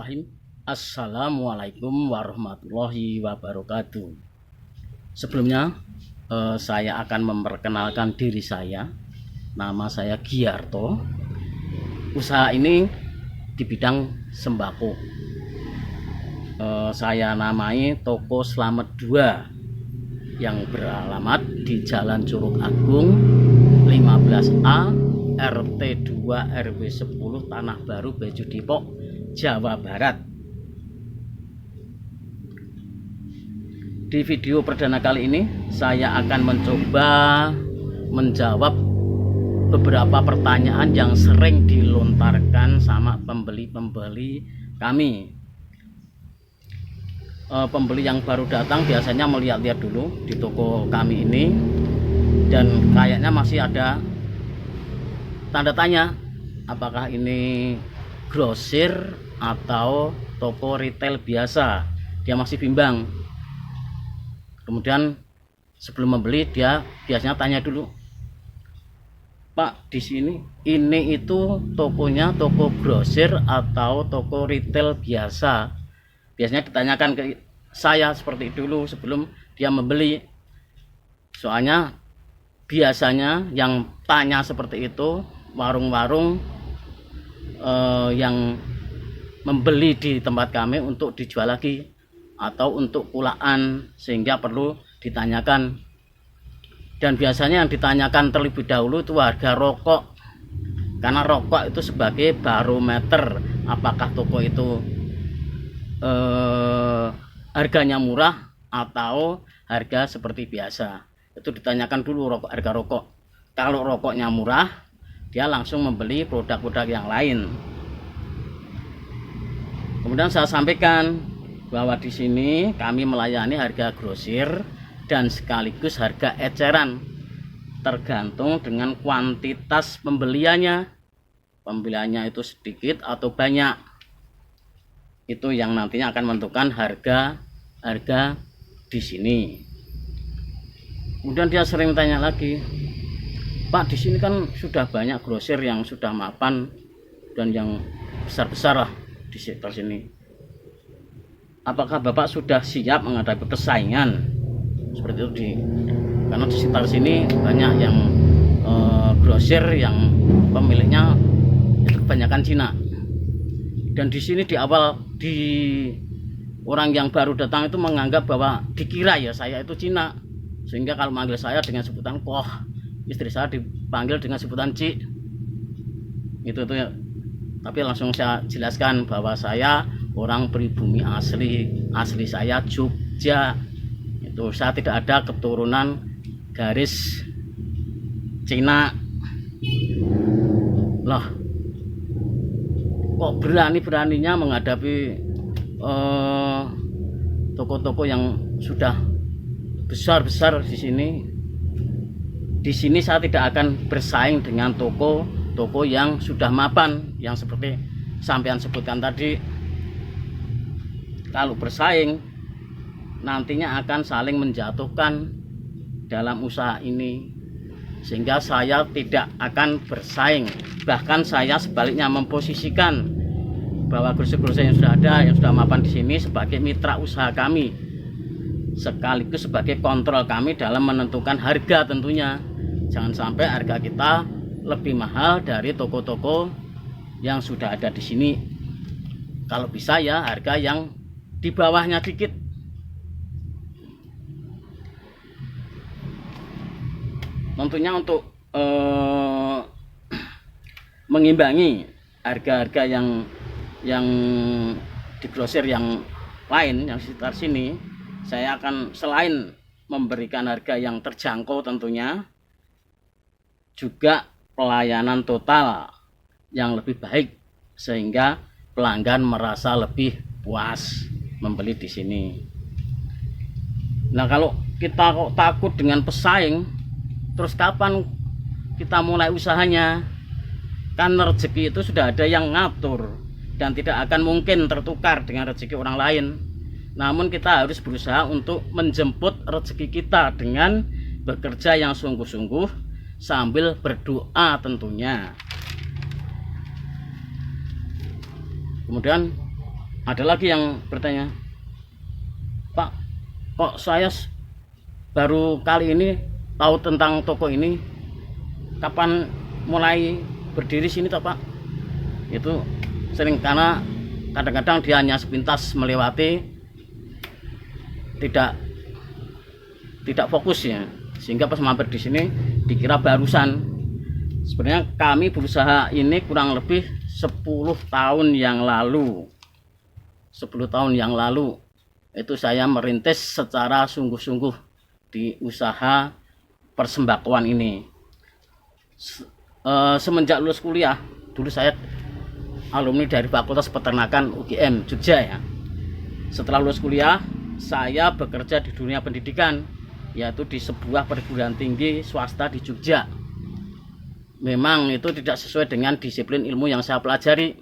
Bismillahirrahmanirrahim. Assalamualaikum warahmatullahi wabarakatuh. Sebelumnya saya akan memperkenalkan diri saya. Nama saya Giarto. Usaha ini di bidang sembako. Saya namai Toko Slamet 2 yang beralamat di Jalan Curug Agung 15A RT 2 RW 10 Tanah Baru Beju Depok, Jawa Barat. Di video perdana kali ini saya akan mencoba menjawab beberapa pertanyaan yang sering dilontarkan sama pembeli-pembeli kami. Pembeli yang baru datang biasanya melihat-lihat dulu di toko kami ini, dan kayaknya masih ada tanda tanya apakah ini grosir atau toko retail biasa. Dia masih bimbang. Kemudian sebelum membeli dia biasanya tanya dulu, Pak, di sini ini itu tokonya toko grosir atau toko retail biasa? Biasanya ditanyakan ke saya seperti itu dulu sebelum dia membeli. Soalnya biasanya yang tanya seperti itu warung-warung yang membeli di tempat kami untuk dijual lagi atau untuk pulaan, sehingga perlu ditanyakan. Dan biasanya yang ditanyakan terlebih dahulu itu harga rokok, karena rokok itu sebagai barometer apakah toko itu harganya murah atau harga seperti biasa. Itu ditanyakan dulu harga rokok. Kalau rokoknya murah, dia langsung membeli produk-produk yang lain. Kemudian saya sampaikan bahwa di sini kami melayani harga grosir dan sekaligus harga eceran, tergantung dengan kuantitas pembeliannya. Pembeliannya itu sedikit atau banyak, itu yang nantinya akan menentukan harga di sini. Kemudian dia sering tanya lagi, Pak, di sini kan sudah banyak grosir yang sudah mapan dan yang besar-besar lah di sektor sini. Apakah Bapak sudah siap menghadapi persaingan seperti itu karena di sekitar sini banyak yang grosir yang pemiliknya itu kebanyakan Cina. Dan di sini di awal orang yang baru datang itu menganggap bahwa dikira ya saya itu Cina, sehingga kalau manggil saya dengan sebutan Koh, istri saya dipanggil dengan sebutan Ci. Itu ya. Tapi langsung saya jelaskan bahwa saya orang pribumi asli saya Jogja. Itu saya tidak ada keturunan garis Cina. Loh, kok berani-beraninya menghadapi toko-toko yang sudah besar-besar di sini? Di sini saya tidak akan bersaing dengan toko-toko yang sudah mapan, yang seperti sampean sebutkan tadi. Kalau bersaing nantinya akan saling menjatuhkan dalam usaha ini, sehingga saya tidak akan bersaing. Bahkan saya sebaliknya memposisikan bahwa grosir-grosir yang sudah ada, yang sudah mapan di sini sebagai mitra usaha kami, sekaligus sebagai kontrol kami dalam menentukan harga. Tentunya jangan sampai harga kita lebih mahal dari toko-toko yang sudah ada di sini. Kalau bisa ya harga yang di bawahnya dikit. Tentunya untuk mengimbangi harga-harga yang di grosir yang lain yang sekitar sini, saya akan selain memberikan harga yang terjangkau tentunya, juga pelayanan total yang lebih baik sehingga pelanggan merasa lebih puas membeli di sini. Nah, kalau kita kok takut dengan pesaing, terus kapan kita mulai usahanya? Kan rezeki itu sudah ada yang ngatur dan tidak akan mungkin tertukar dengan rezeki orang lain. Namun kita harus berusaha untuk menjemput rezeki kita dengan bekerja yang sungguh-sungguh sambil berdoa tentunya. Kemudian Ada lagi yang bertanya, Pak, kok saya baru kali ini tahu tentang toko ini, kapan mulai berdiri sini toh Pak? Itu sering, karena kadang-kadang dia hanya sepintas melewati, tidak fokus ya, sehingga pas mampir di sini dikira barusan. Sebenarnya kami berusaha ini kurang lebih 10 tahun yang lalu. 10 tahun yang lalu itu saya merintis secara sungguh-sungguh di usaha persembakoan ini. Semenjak lulus kuliah, dulu saya alumni dari Fakultas Peternakan UGM Jogja ya. Setelah lulus kuliah, saya bekerja di dunia pendidikan, yaitu di sebuah perguruan tinggi swasta di Jogja. Memang itu tidak sesuai dengan disiplin ilmu yang saya pelajari,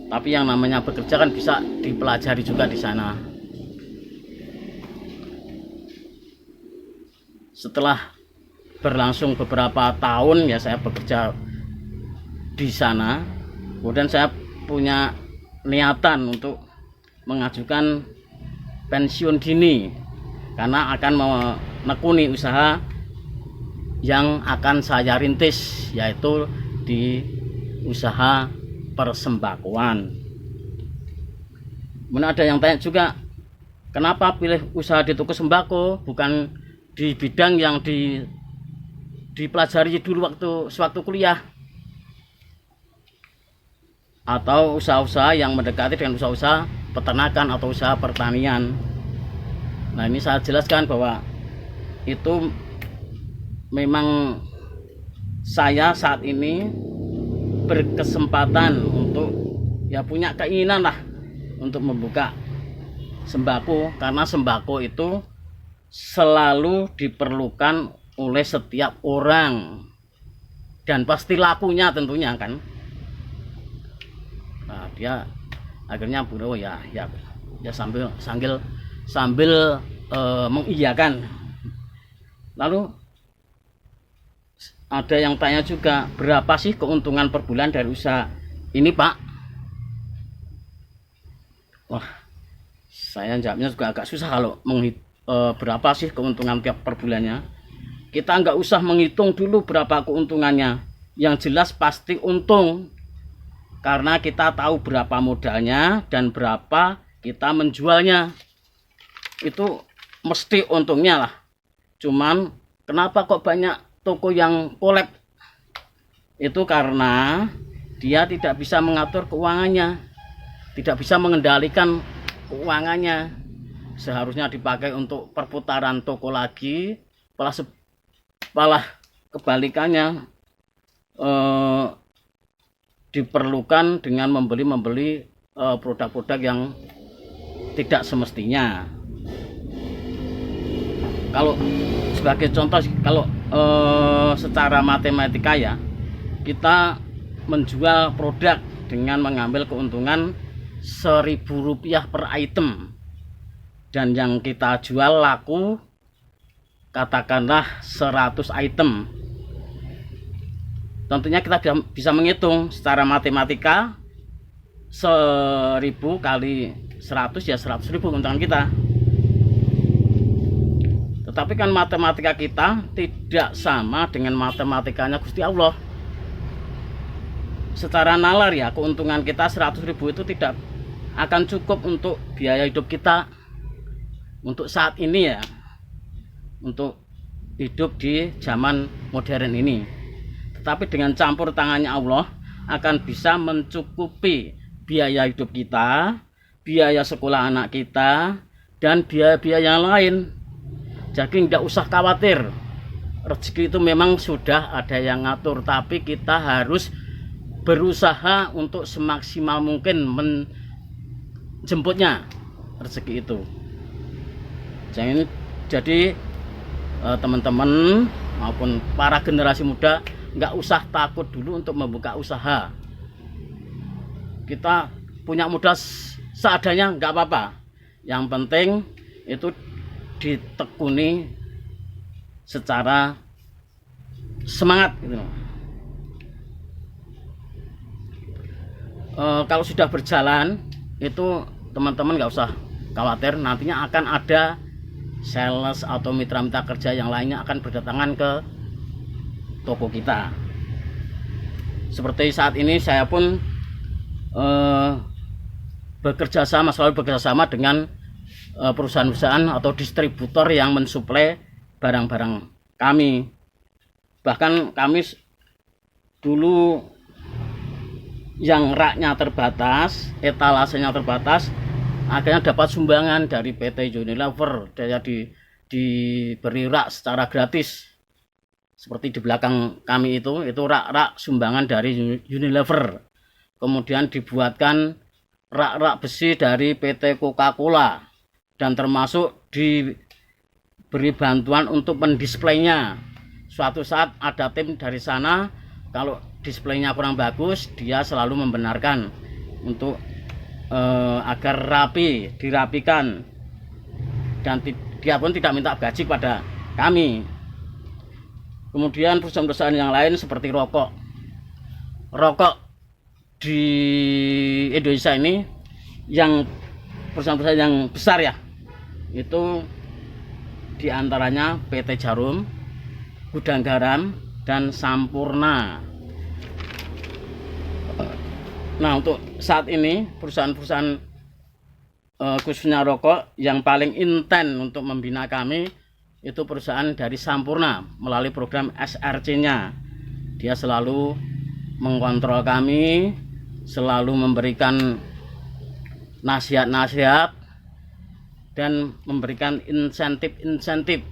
tapi yang namanya bekerja kan bisa dipelajari juga di sana. Setelah berlangsung beberapa tahun ya saya bekerja di sana, kemudian saya punya niatan untuk mengajukan pensiun dini karena akan menekuni usaha yang akan saya rintis, yaitu di usaha persembakoan. Kemudian ada yang tanya juga, kenapa pilih usaha di toko sembako, bukan di bidang yang dipelajari dulu sewaktu kuliah, atau usaha-usaha yang mendekati dengan usaha-usaha peternakan atau usaha pertanian. Nah, ini saya jelaskan bahwa itu memang saya saat ini berkesempatan untuk ya punya keinginan lah untuk membuka sembako, karena sembako itu selalu diperlukan oleh setiap orang dan pasti lakunya tentunya kan. Nah, dia akhirnya bro ya sambil mengiyakan. Lalu ada yang tanya juga, berapa sih keuntungan per bulan dari usaha ini Pak? Wah, saya jawabnya juga agak susah kalau berapa sih keuntungan tiap per bulannya. Kita nggak usah menghitung dulu berapa keuntungannya, yang jelas pasti untung, karena kita tahu berapa modalnya dan berapa kita menjualnya. Itu mesti untungnya lah. Cuman kenapa kok banyak toko yang kolab? Itu karena dia tidak bisa mengatur keuangannya, tidak bisa mengendalikan keuangannya. Seharusnya dipakai untuk perputaran toko lagi, malah kebalikannya, diperlukan dengan membeli produk-produk yang tidak semestinya. Kalau sebagai contoh, kalau secara matematika ya, kita menjual produk dengan mengambil keuntungan Rp1.000 per item, dan yang kita jual laku katakanlah 100 item. Tentunya kita bisa menghitung secara matematika, 1.000 kali 100 ya 100.000 keuntungan kita. Tetapi kan matematika kita tidak sama dengan matematikanya Gusti Allah. Secara nalar ya, keuntungan kita 100.000 itu tidak akan cukup untuk biaya hidup kita untuk saat ini ya, untuk hidup di zaman modern ini. Tetapi dengan campur tangannya Allah akan bisa mencukupi biaya hidup kita, biaya sekolah anak kita, dan biaya-biaya yang lain. Jadi tidak usah khawatir, rezeki itu memang sudah ada yang ngatur, tapi kita harus berusaha untuk semaksimal mungkin menjemputnya rezeki itu. Jadi teman-teman maupun para generasi muda nggak usah takut dulu untuk membuka usaha. Kita punya modal seadanya nggak apa-apa, yang penting itu ditekuni secara semangat gitu. kalau sudah berjalan itu teman-teman nggak usah khawatir, nantinya akan ada sales atau mitra-mitra kerja yang lainnya akan berdatangan ke toko kita. Seperti saat ini saya pun selalu bekerja sama dengan perusahaan-perusahaan atau distributor yang mensuplai barang-barang kami. Bahkan kami dulu yang raknya terbatas, etalasenya terbatas, akhirnya dapat sumbangan dari PT Unilever, diberi rak secara gratis. Seperti di belakang kami itu rak-rak sumbangan dari Unilever. Kemudian dibuatkan rak-rak besi dari PT Coca-Cola, dan termasuk diberi bantuan untuk mendisplaynya. Suatu saat ada tim dari sana, kalau displaynya kurang bagus, dia selalu membenarkan untuk agar rapi, dirapikan, dan dia pun tidak minta gaji pada kami. Kemudian perusahaan-perusahaan yang lain seperti rokok di Indonesia ini, yang perusahaan-perusahaan yang besar ya, itu diantaranya PT Jarum, Gudang Garam, dan Sampurna. Nah, untuk saat ini perusahaan-perusahaan khususnya rokok yang paling intens untuk membina kami itu perusahaan dari Sampurna melalui program SRC-nya. Dia selalu mengontrol kami, selalu memberikan nasihat-nasihat dan memberikan insentif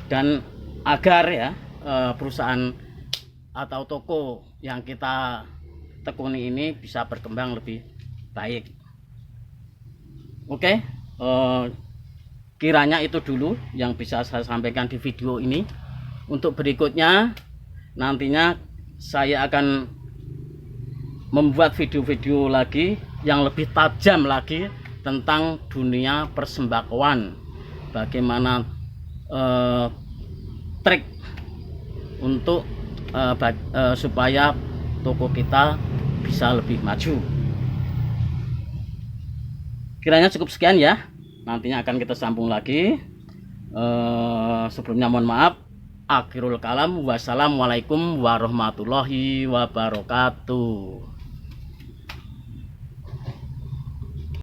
dan agar ya perusahaan atau toko yang kita tekuni ini bisa berkembang lebih baik. Oke, kiranya itu dulu yang bisa saya sampaikan di video ini. Untuk berikutnya nantinya saya akan membuat video-video lagi yang lebih tajam lagi tentang dunia persembako-an. Bagaimana trik untuk supaya toko kita bisa lebih maju. Kiranya cukup sekian ya. Nantinya akan kita sambung lagi. Sebelumnya mohon maaf. Akhirul kalam. Wassalamualaikum warahmatullahi wabarakatuh.